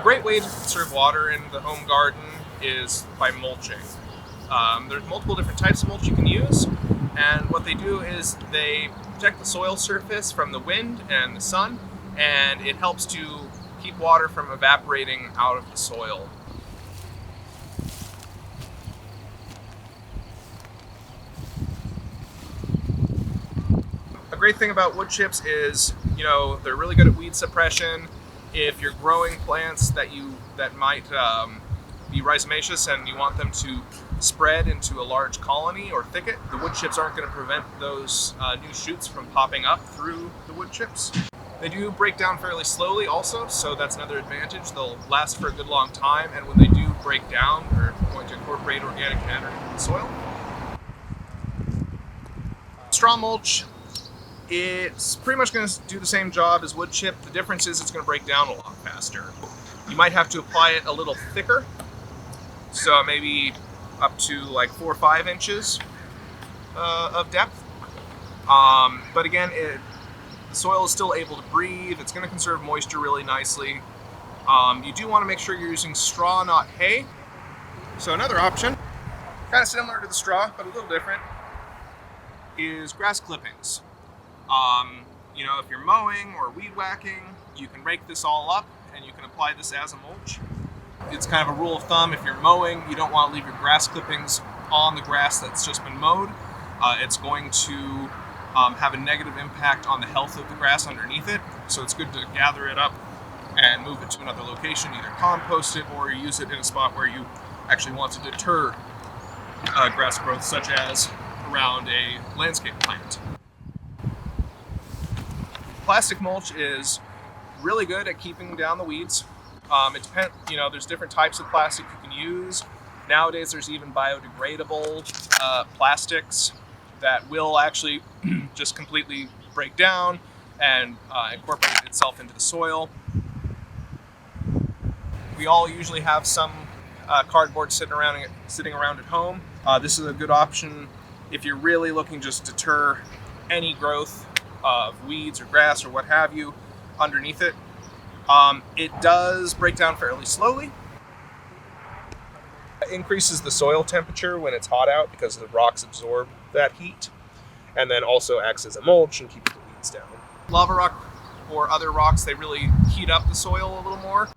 great way to conserve water in the home garden is by mulching. There's multiple different types of mulch you can use, and what they do is they protect the soil surface from the wind and the sun, and it helps to keep water from evaporating out of the soil. A great thing about wood chips is, they're really good at weed suppression. If you're growing plants that might be rhizomaceous and you want them to spread into a large colony or thicket, the wood chips aren't going to prevent those new shoots from popping up through the wood chips. They do break down fairly slowly also, so that's another advantage. They'll last for a good long time, and when they do break down, they're going to incorporate organic matter into the soil. Straw mulch, it's pretty much going to do the same job as wood chip. The difference is it's going to break down a lot faster. You might have to apply it a little thicker, so maybe up to like 4 or 5 inches of depth. But again, the soil is still able to breathe. It's going to conserve moisture really nicely. You do want to make sure you're using straw, not hay. So another option, kind of similar to the straw, but a little different, is grass clippings. If you're mowing or weed whacking, you can rake this all up and you can apply this as a mulch. It's kind of a rule of thumb: if you're mowing, you don't want to leave your grass clippings on the grass that's just been mowed. It's going to have a negative impact on the health of the grass underneath it. So it's good to gather it up and move it to another location, either compost it or use it in a spot where you actually want to deter grass growth, such as around a landscape plant. Plastic mulch is really good at keeping down the weeds. It depends, there's different types of plastic you can use. Nowadays, there's even biodegradable plastics that will actually just completely break down and incorporate itself into the soil. We all usually have some cardboard sitting around at home. This is a good option if you're really looking just to deter any growth of weeds or grass or what have you underneath it. It does break down fairly slowly. It increases the soil temperature when it's hot out because the rocks absorb that heat, and then also acts as a mulch and keeps the weeds down. Lava rock or other rocks, they really heat up the soil a little more.